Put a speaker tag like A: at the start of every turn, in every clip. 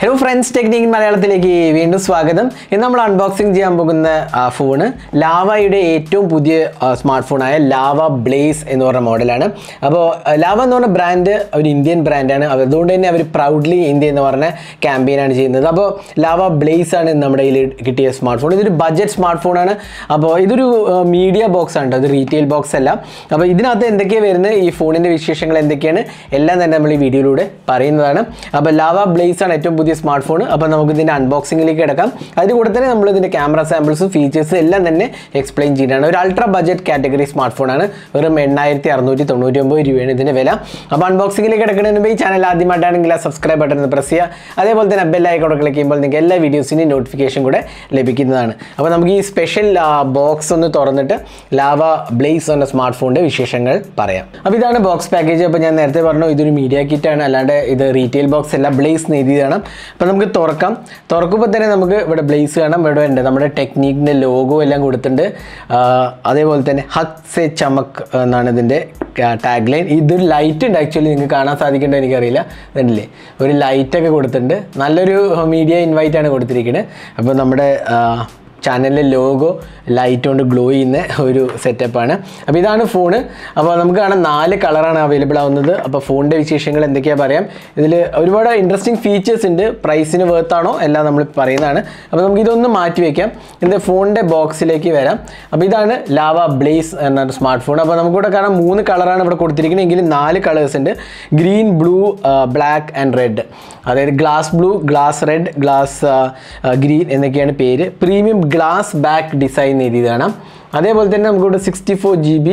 A: Hello friends, Technique in Malayalam വീണ്ടും സ്വാഗതം. ഇന്ന് നമ്മൾ അൺബോക്സിംഗ് ചെയ്യാൻ പോകുന്ന ഫോണ് ലാവയുടെ ഏറ്റവും പുതിയ സ്മാർട്ട് ഫോണായ ലാവ ബ്ലേസ് എന്ന് പറഞ്ഞ മോഡലാണ്. അപ്പോൾ ലാവ എന്ന് പറഞ്ഞ ബ്രാൻഡ് ഒരു ഇന്ത്യൻ ബ്രാൻഡാണ്. അതുകൊണ്ട് തന്നെ അവർ പ്രൗഡ്ലി ഇന്ത്യ എന്ന് പറഞ്ഞ ക്യാമ്പയിനാണ് ചെയ്യുന്നത്. അപ്പോൾ ലാവ ബ്ലേസ് ആണ് നമ്മുടെ കയ്യിൽ കിട്ടിയ സ്മാർട്ട് ഫോൺ. ഇതൊരു ബഡ്ജറ്റ് സ്മാർട്ട് ഫോണാണ്. അപ്പോൾ ഇതൊരു മീഡിയ ബോക്സ് ആണ്, അത് റീറ്റെയിൽ ബോക്സ് അല്ല. അപ്പോൾ ഇതിനകത്ത് എന്തൊക്കെയാണ് വരുന്നത്, ഈ ഫോണിൻ്റെ വിശേഷങ്ങൾ എന്തൊക്കെയാണ് എല്ലാം തന്നെ നമ്മൾ ഈ വീഡിയോയിലൂടെ പറയുന്നതാണ്. അപ്പോൾ ലാവ ബ്ലേസ് ആണ് ഏറ്റവും പുതിയ സ്മാർട്ട് ഫോൺ. അപ്പോൾ നമുക്ക് ഇതിൻ്റെ അൺബോക്സിംഗിലേക്ക് കിടക്കാം. അതിന് കൂടെ തന്നെ നമ്മൾ ഇതിൻ്റെ ക്യാമറ സാമ്പിൾസും ഫീച്ചേഴ്സും എല്ലാം തന്നെ എക്സ്പ്ലെയിൻ ചെയ്യുന്നതാണ്. ഒരു അൾട്രാ ബഡ്ജറ്റ് കാറ്റഗറി സ്മാർട്ട് ഫോണാണ്. വെറും 8699 രൂപയാണ് ഇതിൻ്റെ വില. അപ്പോൾ അൺബോക്സിംഗിലേക്ക് കിടക്കുന്നതിന് മുമ്പ് ഈ ചാനൽ ആദ്യമായിട്ടാണെങ്കിൽ ആ സബ്സ്ക്രൈബ് ബട്ടൺ പ്രസ് ചെയ്യുക. അതേപോലെ തന്നെ ബെൽ ഐക്കൺ ക്ലിക്ക് ചെയ്യുമ്പോൾ നിങ്ങൾക്ക് എല്ലാ വീഡിയോസിൻ്റെയും നോട്ടിഫിക്കേഷൻ കൂടെ ലഭിക്കുന്നതാണ്. അപ്പോൾ നമുക്ക് ഈ സ്പെഷ്യൽ ബോക്സ് ഒന്ന് തുറന്നിട്ട് ലാവ ബ്ലേസ് എന്ന സ്മാർട്ട് ഫോണിൻ്റെ വിശേഷങ്ങൾ പറയാം. അപ്പോൾ ഇതാണ് ബോക്സ് പാക്കേജ്. അപ്പോൾ ഞാൻ നേരത്തെ പറഞ്ഞു ഇതൊരു മീഡിയ കിറ്റാണ്, അല്ലാണ്ട് ഇത് റീറ്റെയിൽ ബോക്സ് അല്ല, ബ്ലേസ് എഴുതിയതാണ്. അപ്പോൾ നമുക്ക് തുറക്കുമ്പോൾ തന്നെ നമുക്ക് ഇവിടെ ബ്ലേസ് കാണാം. ഇവിടെ ഉണ്ട് നമ്മുടെ ടെക്നിക്കിൻ്റെ ലോഗോ എല്ലാം കൊടുത്തിട്ടുണ്ട്. അതേപോലെ തന്നെ ഹക് സെ ചമക് എന്നാണ് ഇതിൻ്റെ ടാഗ് ലൈൻ. ഇതൊരു ലൈറ്റ് ഉണ്ട്, ആക്ച്വലി നിങ്ങൾക്ക് കാണാൻ സാധിക്കേണ്ടത് എനിക്കറിയില്ല. ഇതല്ലേ ഒരു ലൈറ്റൊക്കെ കൊടുത്തിട്ടുണ്ട്. നല്ലൊരു മീഡിയ ഇൻവൈറ്റാണ് കൊടുത്തിരിക്കുന്നത്. അപ്പോൾ നമ്മുടെ ചാനലിലെ ലോഗോ ലൈറ്റ് കൊണ്ട് ഗ്ലോ ചെയ്യുന്ന ഒരു സെറ്റപ്പാണ്. അപ്പോൾ ഇതാണ് ഫോണ്. അപ്പോൾ നമുക്ക് കാണാം 4 കളറാണ് അവൈലബിൾ ആവുന്നത്. അപ്പോൾ ഫോണിൻ്റെ വിശേഷങ്ങൾ എന്തൊക്കെയാണ് പറയാം. ഇതിൽ ഒരുപാട് ഇൻട്രസ്റ്റിംഗ് ഫീച്ചേഴ്സ് ഉണ്ട്. പ്രൈസിന് വേർത്താണോ എല്ലാം നമ്മൾ പറയുന്നതാണ്. അപ്പോൾ നമുക്ക് ഇതൊന്ന് മാറ്റി വയ്ക്കാം. ഇതിൻ്റെ ഫോണിൻ്റെ ബോക്സിലേക്ക് വരാം. അപ്പോൾ ഇതാണ് ലാവ ബ്ലേസ് എന്ന സ്മാർട്ട് ഫോൺ. അപ്പോൾ നമുക്കിവിടെ കാണാം 3 കളറാണ് ഇവിടെ കൊടുത്തിരിക്കുന്നത്. എങ്കിലും 4 കളേഴ്സ് ഉണ്ട്: green, blue, black and red. അതായത് glass blue, glass red, glass green എന്നൊക്കെയാണ് പേര്. പ്രീമിയം ഗ്ലാസ് ബാക്ക് ഡിസൈൻ എഴുതിയതാണ്. അതേപോലെ തന്നെ നമുക്കിവിടെ 64 GB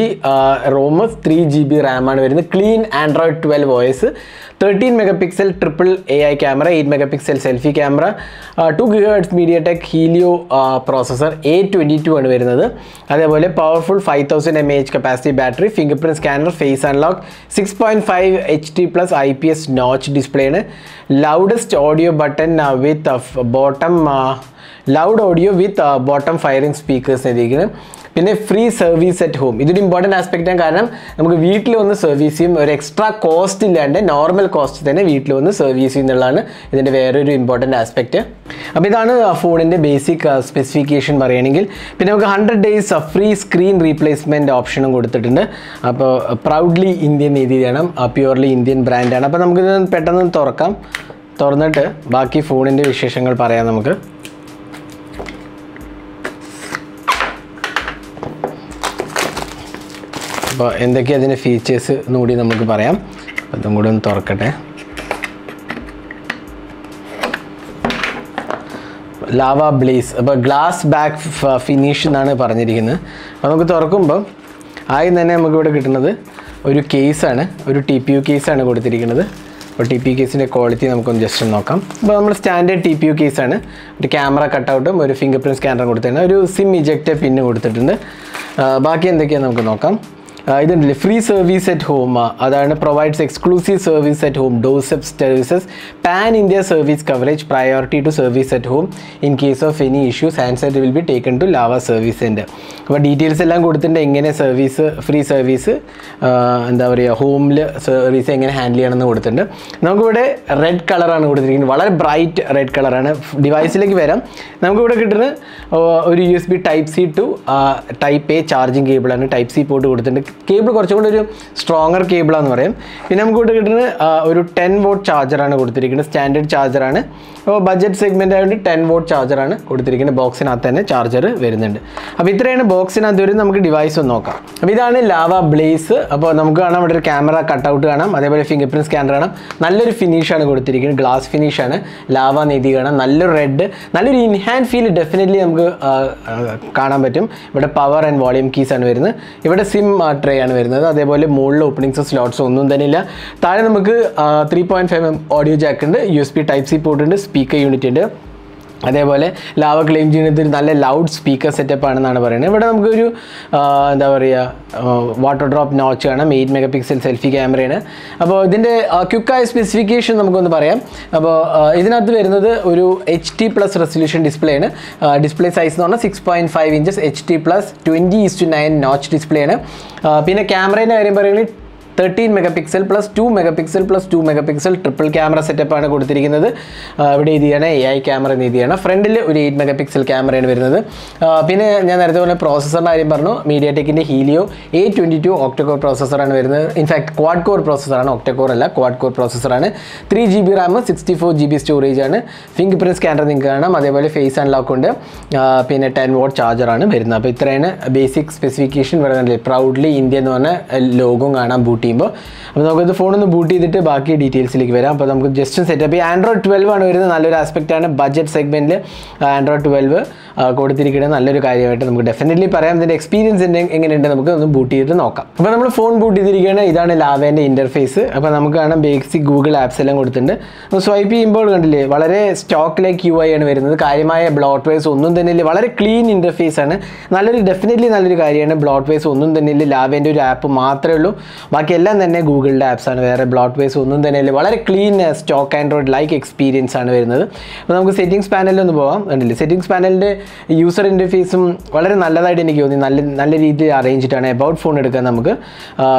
A: റോം, 3 GB റാമാണ് വരുന്നത്. Clean android 12 OS, 13 MP triple AI camera, 8 MP selfie camera, 2 GHz MediaTek Helio processor, A22 ആണ് വരുന്നത്. അതേപോലെ powerful 5000 mAh capacity battery, finger print scanner, face unlock, 6.5 HD+ IPS notch display ആണ്. Loudest audio button with bottom loud audio with bottom firing speakers എഴുതിയിരിക്കുന്നത്. പിന്നെ free service at home. ഇതൊരു important ആസ്പെക്റ്റാണ്. കാരണം നമുക്ക് വീട്ടിൽ വന്ന് സർവീസ് ചെയ്യും. ഒരു എക്സ്ട്രാ കോസ്റ്റ് ഇല്ലാണ്ട് നോർമൽ കോസ്റ്റ് തന്നെ വീട്ടിൽ വന്ന് സർവീസ് ചെയ്യുന്നുള്ളതാണ് ഇതിൻ്റെ വേറൊരു ഇമ്പോർട്ടൻറ്റ് ആസ്പെക്റ്റ്. അപ്പോൾ ഇതാണ് ഫോണിൻ്റെ ബേസിക് സ്പെസിഫിക്കേഷൻ പറയുകയാണെങ്കിൽ. പിന്നെ നമുക്ക് 100 days ഫ്രീ സ്ക്രീൻ റീപ്ലേസ്മെൻറ്റ് ഓപ്ഷനും കൊടുത്തിട്ടുണ്ട്. അപ്പോൾ പ്രൗഡ്ലി ഇന്ത്യൻ രീതിയാണ്, പ്യുവർലി ഇന്ത്യൻ ബ്രാൻഡാണ്. അപ്പോൾ നമുക്കിത് പെട്ടെന്ന് തുറന്നിട്ട് ബാക്കി ഫോണിൻ്റെ വിശേഷങ്ങൾ പറയാം നമുക്ക്. അപ്പോൾ എന്തൊക്കെയാണ് അതിൻ്റെ ഫീച്ചേഴ്സ് എന്നുകൂടി നമുക്ക് പറയാം. അതും കൂടി ഒന്ന് തുറക്കട്ടെ. ലാവ ബ്ലേസ്, അപ്പോൾ ഗ്ലാസ് ബാക്ക് ഫിനിഷ് എന്നാണ് പറഞ്ഞിരിക്കുന്നത്. അപ്പോൾ നമുക്ക് തുറക്കുമ്പോൾ ആദ്യം തന്നെ നമുക്കിവിടെ കിട്ടുന്നത് ഒരു കേസാണ്, ഒരു TPU കേസാണ് കൊടുത്തിരിക്കുന്നത്. അപ്പോൾ TPU കേസിൻ്റെ ക്വാളിറ്റി നമുക്കൊന്ന് ജസ്റ്റ് നോക്കാം. അപ്പോൾ നമ്മൾ സ്റ്റാൻഡേർഡ് TPU കേസാണ്. ഒരു ക്യാമറ കട്ടൗട്ടും ഒരു ഫിംഗർ പ്രിൻറ്റ് സ്കാനറും കൊടുത്തിട്ടുണ്ട്. ഒരു സിം ഇജക്റ്റ് പിന്ന് കൊടുത്തിട്ടുണ്ട്. ബാക്കി എന്തൊക്കെയാണ് നമുക്ക് നോക്കാം. ഇതുണ്ടല്ലേ ഫ്രീ സർവീസ് അറ്റ് ഹോം, അതാണ് provides exclusive service at home, doorstep services, pan India service coverage, priority to service at home in case of any issues, handset will be taken to Lava service centre. അപ്പോൾ details എല്ലാം കൊടുത്തിട്ടുണ്ട്. എങ്ങനെ service, free service, എന്താ പറയുക, ഹോമിൽ service എങ്ങനെ handle ചെയ്യണമെന്ന് കൊടുത്തിട്ടുണ്ട്. നമുക്കിവിടെ റെഡ് കളറാണ് കൊടുത്തിരിക്കുന്നത്. വളരെ ബ്രൈറ്റ് റെഡ് കളറാണ്. ഡിവൈസിലേക്ക് വരാം. നമുക്കിവിടെ കിട്ടുന്നത് ഒരു USB Type-C to Type-A charging കേബിളാണ്. Type-C പോർട്ട് കൊടുത്തിട്ടുണ്ട്. കേബിൾ കുറച്ചും കൂടി ഒരു സ്ട്രോങ്ങർ കേബിളാണെന്ന് പറയും. പിന്നെ നമുക്ക് ഇവിടെ കിട്ടുന്നത് ഒരു 10 watt ചാർജറാണ് കൊടുത്തിരിക്കുന്നത്. സ്റ്റാൻഡേർഡ് ചാർജറാണ്. അപ്പോൾ ബഡ്ജറ്റ് സെഗ്മെൻ്റ് ആയതുകൊണ്ട് 10 watt ചാർജറാണ് കൊടുത്തിരിക്കുന്നത്. ബോക്സിനകത്ത് തന്നെ ചാർജർ വരുന്നുണ്ട്. അപ്പോൾ ഇത്രയാണ് ബോക്സിനകത്ത് വരുന്നത്. നമുക്ക് ഡിവൈസ് ഒന്ന് നോക്കാം. അപ്പോൾ ഇതാണ് ലാവ ബ്ലേസ്. അപ്പോൾ നമുക്ക് കാണാം ഇവിടെ ഒരു ക്യാമറ കട്ടൗട്ട് കാണാം. അതേപോലെ ഫിംഗർ പ്രിൻറ്റ് സ്കാനർ കാണാം. നല്ലൊരു ഫിനിഷാണ് കൊടുത്തിരിക്കുന്നത്. ഗ്ലാസ് ഫിനിഷാണ്. ലാവ നെയ്തി കാണാം. നല്ലൊരു റെഡ്, നല്ലൊരു ഇൻഹാൻഡ് ഫീൽ ഡെഫിനറ്റ്ലി നമുക്ക് കാണാൻ പറ്റും. ഇവിടെ പവർ ആൻഡ് വോളിയം കീസാണ് വരുന്നത്. ഇവിടെ സിം ട്രേ ആണ് വരുന്നത്. അതേപോലെ മുകളിൽ ഓപ്പണിങ്സ് സ്ലോട്ട്സ് ഒന്നും തന്നെ ഇല്ല. താഴെ നമുക്ക് 3.5mm ഓഡിയോ ജാക്ക് ഉണ്ട്. USB Type-C പോർട്ട് ഉണ്ട്. സ്പീക്കർ യൂണിറ്റ് ഉണ്ട്. അതേപോലെ ലാവ ക്ലെയിം ചെയ്യുന്നത് ഒരു നല്ല ലൗഡ് സ്പീക്കർ സെറ്റപ്പ് ആണെന്നാണ് പറയുന്നത്. ഇവിടെ നമുക്കൊരു എന്താ പറയുക വാട്ടർ ഡ്രോപ്പ് നോച്ച് കാണാം. 8 MP സെൽഫി ക്യാമറയാണ്. അപ്പോൾ ഇതിൻ്റെ ക്വിക്കായ സ്പെസിഫിക്കേഷൻ നമുക്കൊന്ന് പറയാം. അപ്പോൾ ഇതിനകത്ത് വരുന്നത് ഒരു HD+ റെസൊല്യൂഷൻ ഡിസ്പ്ലേ ആണ്. ഡിസ്പ്ലേ സൈസ് എന്ന് പറഞ്ഞാൽ 6.5 inches HD+ 20:9 നോച്ച് ഡിസ്പ്ലേ ആണ്. പിന്നെ ക്യാമറേൻ്റെ കാര്യം പറയുകയാണെങ്കിൽ 13 megapixel plus 2 megapixel plus 2 megapixel triple camera സെറ്റപ്പാണ് കൊടുത്തിരിക്കുന്നത്. ഇവിടെ ഇതിയാണ് AI ക്യാമറ എന്ന് ഇതിയാണ്. ഫ്രണ്ടിൽ ഒരു 8 മെഗാപിക്സൽ ക്യാമറയാണ് വരുന്നത്. പിന്നെ ഞാൻ നേരത്തെ പറഞ്ഞ പ്രോസസ്സറിൻ്റെ കാര്യം പറഞ്ഞു. മീഡിയാടെക്കിൻ്റെ ഹീലിയോ A22 ഒക്ടോകോർ പ്രോസസ്സറാണ് വരുന്നത്. ഇൻഫാക്ട് ക്വാഡ് കോർ പ്രോസസ്സറാണ്, ഒക്ടോകോർ അല്ല, ക്വാഡ് കോർ പ്രോസസ്സറാണ്. 3GB റാം 64GB സ്റ്റോറേജ് ആണ്. ഫിംഗർ പ്രിന്റ് സ്കാനർ നിങ്ങൾക്ക് കാണാം. അതേപോലെ ഫേസ് അൺലോക്ക് ഉണ്ട്. പിന്നെ 10 വാട്ട് ചാർജറാണ് വരുന്നത്. അപ്പോൾ ഇത്രയാണ് ബേസിക് സ്പെസിഫിക്കേഷൻ വരുന്നുണ്ട്. പ്രൗഡ്ലി ഇന്ത്യ എന്ന് പറഞ്ഞ ലോഗോയും കാണാം ബൂട്ട് ചെയ്യുമ്പോൾ. അപ്പോൾ നമുക്കത് ഫോണൊന്ന് ബൂട്ട് ചെയ്തിട്ട് ബാക്കി ഡീറ്റെയിൽസിലേക്ക് വരാം. അപ്പോൾ നമുക്ക് ജസ്റ്റ് സെറ്റപ്പ് ഈ ആൻഡ്രോയിഡ് 12 ആണ് വരുന്നത്. നല്ലൊരു ആസ്പെക്റ്റാണ്. ബഡ്ജറ്റ് സെഗ്മെൻറ്റിൽ ആൻഡ്രോയിഡ് 12 കൊടുത്തിരിക്കുന്നത് നല്ലൊരു കാര്യമായിട്ട് നമുക്ക് ഡെഫിനറ്റ്ലി പറയാം. ഇതിൻ്റെ എക്സ്പീരിയൻസ് എങ്ങനെയുണ്ട് നമുക്ക് ഒന്ന് ബൂട്ട് ചെയ്തിട്ട് നോക്കാം. അപ്പോൾ നമ്മൾ ഫോൺ ബൂട്ട് ചെയ്തിരിക്കുകയാണ്. ഇതാണ് ലാവേൻ്റെ ഇൻ്റർഫേസ്. അപ്പോൾ നമുക്ക് കാണാം ബേസിക് ഗൂഗിൾ ആപ്സ് എല്ലാം കൊടുത്തിട്ടുണ്ട്. അപ്പോൾ സ്വൈപ്പ് ചെയ്യുമ്പോൾ കണ്ടില്ലേ വളരെ സ്റ്റോക്ക് ലൈക്ക് UI ആണ് വരുന്നത്. കാര്യമായ ബ്ലോട്ട് വേസ് ഒന്നും തന്നെ ഇല്ല. വളരെ ക്ലീൻ ഇൻ്റർഫേസ് ആണ്. ഡെഫിനറ്റ്ലി നല്ലൊരു കാര്യമാണ്. ബ്ലോട്ട് വേസ് ഒന്നും തന്നെ ഇല്ല. ലാവേൻ്റെ ഒരു ആപ്പ് മാത്രമേ ഉള്ളൂ. ബാക്കിയെല്ലാം തന്നെ ഗൂഗിളിൻ്റെ ആപ്സ് ആണ്. വേറെ ബ്ലോട്ട് വേസ് ഒന്നും തന്നെ ഇല്ല. വളരെ clean stock Android like experience ആണ് വരുന്നത്. അപ്പോൾ നമുക്ക് സെറ്റിംഗ്സ് പാനലിൽ ഒന്ന് പോകാം. കണ്ടില്ലേ സെറ്റിംഗ്സ് പാനലിൻ്റെ യൂസർ ഇൻ്റർഫേസും വളരെ നല്ലതായിട്ട് എനിക്ക് തോന്നി. നല്ല രീതിയിൽ അറേഞ്ച്ഡാണ്. എബൌട്ട് ഫോൺ എടുക്കാൻ നമുക്ക്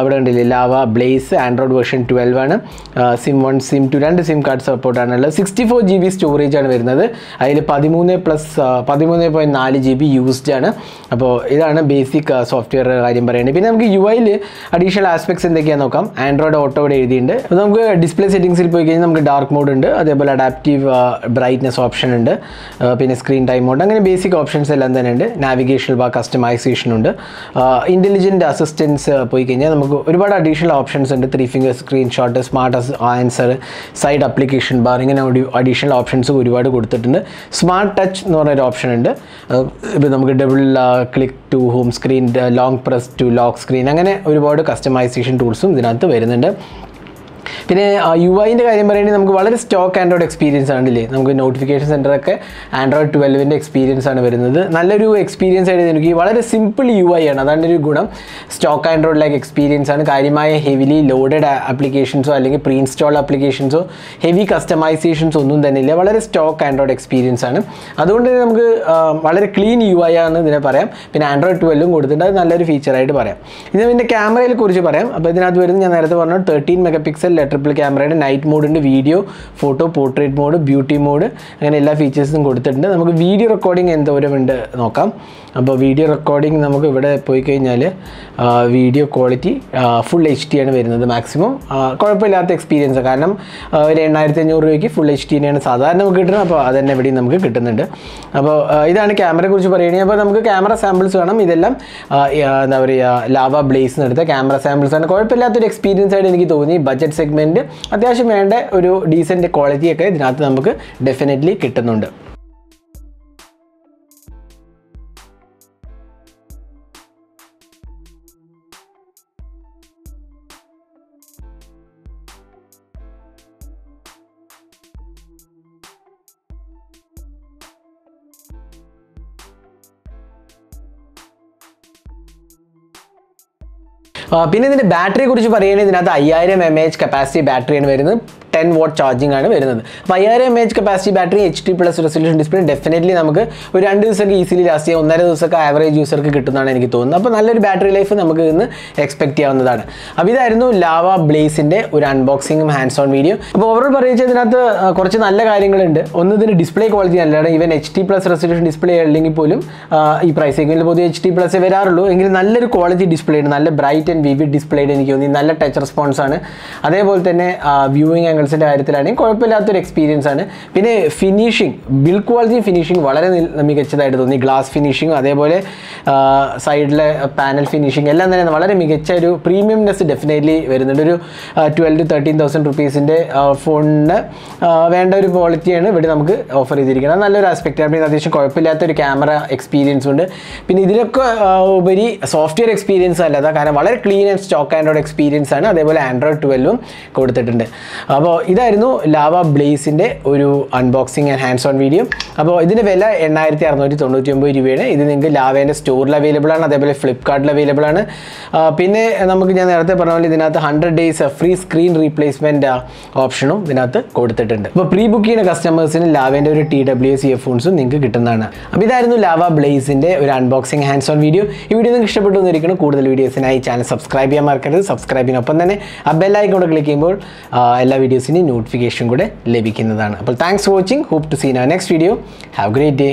A: ഇവിടെ കണ്ടില്ലേ ലാവ ബ്ലേസ് ആൻഡ്രോയിഡ് വേർഷൻ 12 ആണ്. SIM 1 SIM 2 2 സിം കാർഡ് സപ്പോർട്ടാണുള്ളത്. 64GB സ്റ്റോറേജ് ആണ് വരുന്നത്. അതിൽ 13.4GB യൂസ്ഡ് ആണ്. അപ്പോൾ ഇതാണ് ബേസിക് സോഫ്റ്റ്വെയർ കാര്യം പറയുന്നത്. പിന്നെ നമുക്ക് UIയിൽ അഡീഷണൽ ആസ്പെക്ട്സ് എന്തൊക്കെയാണെന്ന് നോക്കാം. ആൻഡ്രോയിഡ് ഓട്ടോ ഇവിടെ എഴുതിയിട്ടുണ്ട്. അപ്പോൾ നമുക്ക് ഡിസ്പ്ലേ സെറ്റിംഗ്സിൽ പോയി കഴിഞ്ഞാൽ നമുക്ക് ഡാർക്ക് മോഡ് ഉണ്ട്. അതേപോലെ അഡാപ്റ്റീവ് ബ്രൈറ്റ്നസ് ഓപ്ഷൻ ഉണ്ട്. പിന്നെ സ്ക്രീൻ ടൈം മോഡ്, അങ്ങനെ ബേസിക് ഓപ്ഷൻസ് എല്ലാം തന്നെ ഉണ്ട്. നാവിഗേഷൻ ബാർ കസ്റ്റമൈസേഷൻ ഉണ്ട്. ഇൻ്റലിജൻറ്റ് അസിസ്റ്റൻസ് പോയി കഴിഞ്ഞാൽ നമുക്ക് ഒരുപാട് അഡീഷണൽ ഓപ്ഷൻസ് ഉണ്ട്. 3 finger screenshot, smart answer, side application bar, ഇങ്ങനെ അഡീഷണൽ ഓപ്ഷൻസ് ഒരുപാട് കൊടുത്തിട്ടുണ്ട്. സ്മാർട്ട് ടച്ച് എന്ന് പറഞ്ഞൊരു ഓപ്ഷൻ ഉണ്ട്. ഇപ്പോൾ നമുക്ക് double click to home screen, long press to lock screen, അങ്ങനെ ഒരുപാട് കസ്റ്റമൈസേഷൻ ടൂൾസും ഇതിനകത്ത് വരുന്നുണ്ട്. പിന്നെ UIൻ്റെ കാര്യം പറയുകയാണെങ്കിൽ നമുക്ക് വളരെ സ്റ്റോക്ക് ആൻഡ്രോയിഡ് എക്സ്പീരിയൻസ് ആണല്ലേ. നമുക്ക് നോട്ടിഫിക്കേഷൻ സെൻറ്ററൊക്കെ ആൻഡ്രോയിഡ് 12ൻ്റെ എക്സ്പീരിയൻസ് ആണ് വരുന്നത്. നല്ലൊരു എക്സ്പീരിയൻസ് ആയിട്ട് എനിക്ക് വളരെ സിമ്പിൾ UI ആണ്. അതാണ് ഒരു ഗുണം. സ്റ്റോക്ക് ആൻഡ്രോയിഡ് ലൈക്ക് എക്സ്പീരിയൻസ് ആണ്. കാര്യമായ ഹെവിലി ലോഡഡ് ആപ്ലിക്കേഷൻസോ അല്ലെങ്കിൽ പ്രീ ഇൻസ്റ്റാൾ ആപ്ലിക്കേഷൻസോ ഹെവി കസ്റ്റമൈസേഷൻസ് ഒന്നും തന്നെ ഇല്ല. വളരെ സ്റ്റോക്ക് ആൻഡ്രോയിഡ് എക്സ്പീരിയൻസ് ആണ്. അതുകൊണ്ട് തന്നെ നമുക്ക് വളരെ ക്ലീൻ UI ആണ് ഇതിനെ പറയാം. പിന്നെ ആൻഡ്രോയിഡ് 12 കൊടുത്തിട്ടുണ്ട്. അത് നല്ലൊരു ഫീച്ചറായിട്ട് പറയാം. ഇനി ഇതിൻ്റെ ക്യാമറയെ കുറിച്ച് പറയാം. അപ്പോൾ ഇതിനകത്ത് വരുന്നത് ഞാൻ നേരത്തെ പറഞ്ഞു 13 മെഗാപിക്സൽ ട്രിപ്പിൾ ക്യാമറയുടെ നൈറ്റ് മോഡ് ഉണ്ട്, video, photo, portrait mode, beauty mode, അങ്ങനെ എല്ലാ ഫീച്ചേഴ്സും കൊടുത്തിട്ടുണ്ട്. നമുക്ക് വീഡിയോ റെക്കോർഡിംഗ് എന്തോരം ഉണ്ട് നോക്കാം. അപ്പോൾ വീഡിയോ റെക്കോർഡിംഗ് നമുക്ക് ഇവിടെ പോയി കഴിഞ്ഞാൽ വീഡിയോ ക്വാളിറ്റി ഫുൾ HD ആണ് വരുന്നത്. മാക്സിമം കുഴപ്പമില്ലാത്ത എക്സ്പീരിയൻസ്, കാരണം ഒരു 8500 രൂപയ്ക്ക് ഫുൾ HD ആണ് സാധാരണ നമുക്ക് കിട്ടുന്നത്. അപ്പോൾ അത് തന്നെ ഇവിടെയും നമുക്ക് കിട്ടുന്നുണ്ട്. അപ്പോൾ ഇതാണ് ക്യാമറയെ കുറിച്ച് പറയുകയാണെങ്കിൽ. അപ്പോൾ നമുക്ക് ക്യാമറ സാമ്പിൾസ് വേണം. ഇതെല്ലാം എന്താ പറയുക ലാവ ബ്ലേസ് എടുത്ത ക്യാമറ സാമ്പിൾസ് ആണ്. കുഴപ്പമില്ലാത്തൊരു എക്സ്പീരിയൻസ് ആയിട്ട് എനിക്ക് തോന്നി. ബഡ്ജറ്റ് സെഗ്മെൻറ്റ് അത്യാവശ്യം വേണ്ട ഒരു ഡീസൻറ്റ് ക്വാളിറ്റിയൊക്കെ ഇതിനകത്ത് നമുക്ക് ഡെഫിനറ്റ്ലി കിട്ടുന്നുണ്ട്. പിന്നെ ഇതിൻ്റെ ബാറ്ററിയെ കുറിച്ച് പറയുകയാണെങ്കിൽ ഇതിനകത്ത് 5000 mAh കപ്പാസിറ്റി ബാറ്ററിയാണ് വരുന്നത്. 10 വാട്ട് ചാർജിങ് ആണ് വരുന്നത്. അപ്പോൾ 5000 mAh capacity battery HD+ resolution display definitely നമുക്ക് ഒരു 2 ദിവസമൊക്കെ ഈസിലി ലാസ്റ്റ് ചെയ്യാം. 1.5 ദിവസമൊക്കെ ആവറേജ് യൂസർക്ക് കിട്ടുന്നതാണ് എനിക്ക് തോന്നുന്നത്. അപ്പോൾ നല്ലൊരു ബാറ്ററി ലൈഫ് നമുക്ക് ഇന്ന് എക്സ്പെക്ട് ചെയ്യാവുന്നതാണ്. അപ്പോൾ ഇതായിരുന്നു ലാവ ബ്ലേസിൻ്റെ ഒരു അൺബോക്സിങ്ങും ഹാൻഡ്സ് ഓൺ വീഡിയോ. അപ്പോൾ ഓവറോൾ പറയുക ഇതിനകത്ത് കുറച്ച് നല്ല കാര്യങ്ങളുണ്ട്. ഒന്ന്, ഇതിന് ഡിസ്പ്ലേ ക്വാളിറ്റി നല്ലതാണ്. ഈവൻ HD+ റെസൊല്യൂഷൻ ഡിസ്പ്ലേ അല്ലെങ്കിൽ പോലും ഈ പ്രൈസ് സെഗ്മെന്റിൽ പൊതുവെ HD+ വരാറുള്ളൂ. എങ്കിലും നല്ലൊരു ക്വാളിറ്റി ഡിസ്പ്ലേ ഉണ്ട്. നല്ല ബ്രൈറ്റ് ആൻഡ് വിവിഡ് ഡിസ്പ്ലേ എനിക്ക് തോന്നി. നല്ല ടച്ച് റെസ്പോൺസ് ആണ്. അതേപോലെ തന്നെ വ്യൂയിങ് ആംഗിൾസിൻ്റെ കാര്യത്തിലാണെങ്കിൽ കുഴപ്പമില്ലാത്തൊരു എക്സ്പീരിയൻസ് ആണ്. പിന്നെ ഫിനിഷിംഗ്, ബിൽഡ് ക്വാളിറ്റി ഫിനിഷിംഗ് വളരെ മികച്ചതായിട്ട് തോന്നി. ഗ്ലാസ് ഫിനിഷിംഗ്, അതേപോലെ സൈഡിലെ പാനൽ ഫിനിഷിംഗ് എല്ലാം തന്നെ വളരെ മികച്ച ഒരു പ്രീമിയംനെസ് ഡെഫിനറ്റ്ലി വരുന്നുണ്ട്. ഒരു 12,000 to 13,000 റുപ്പീസിൻ്റെ ഫോണിന് വേണ്ട ഒരു ക്വാളിറ്റിയാണ് ഇവിടെ നമുക്ക് ഓഫർ ചെയ്തിരിക്കുന്നത്. നല്ലൊരു ആസ്പെക്റ്റാണ്. പിന്നെ അത്യാവശ്യം കുഴപ്പമില്ലാത്തൊരു ക്യാമറ എക്സ്പീരിയൻസ് ഉണ്ട്. പിന്നെ ഇതിലൊക്കെ ഉപരി സോഫ്റ്റ്വെയർ എക്സ്പീരിയൻസ് അല്ലാതെ, കാരണം വളരെ clean and stock Android experience ആണ്. അതേപോലെ ആൻഡ്രോയിഡ് 12 കൊടുത്തിട്ടുണ്ട്. അപ്പോൾ ഇതായിരുന്നു ലാവ ബ്ലേസിൻ്റെ ഒരു unboxing and hands on video. അപ്പോൾ ഇതിൻ്റെ വില 8699 രൂപയാണ്. ഇത് നിങ്ങൾക്ക് ലാവേൻ്റെ സ്റ്റോറിൽ അവൈലബിൾ ആണ്, അതേപോലെ ഫ്ലിപ്കാർട്ടിൽ അവൈലബിൾ ആണ്. പിന്നെ നമുക്ക് ഞാൻ നേരത്തെ പറഞ്ഞ പോലെ ഇതിനകത്ത് 100 days ഫ്രീ സ്ക്രീൻ റീപ്ലേസ്മെൻറ്റ് ഓപ്ഷനും ഇതിനകത്ത് കൊടുത്തിട്ടുണ്ട്. അപ്പോൾ പ്രീ ബുക്ക് ചെയ്യുന്ന കസ്റ്റമേഴ്സിന് ലാവേൻ്റെ ഒരു TWS ഇയർഫോൺസും നിങ്ങൾക്ക് കിട്ടുന്നതാണ്. അപ്പോൾ ഇതായിരുന്നു ലാവ ബ്ലേസിൻ്റെ ഒരു അൺബോക്സിങ് ഹാൻഡ്സ് ഓൺ വീഡിയോ. ഈ വീഡിയോ നിങ്ങൾക്ക് ഇഷ്ടപ്പെട്ടു എന്നിരിക്കണം. കൂടുതൽ വീഡിയോസിനായി ചാനൽ സബ്സ്ക്രൈബ് ചെയ്യാൻ മറക്കരുത്. സബ്സ്ക്രൈബിനൊപ്പം തന്നെ ആ ബെല്ലൈക്കൺ കൂടെ ക്ലിക്ക് ചെയ്യുമ്പോൾ എല്ലാ വീഡിയോസിൻ്റെയും നോട്ടിഫിക്കേഷൻ കൂടെ ലഭിക്കുന്നതാണ്. അപ്പോൾ thanks for watching. Hope to see in our next video. Have a great day.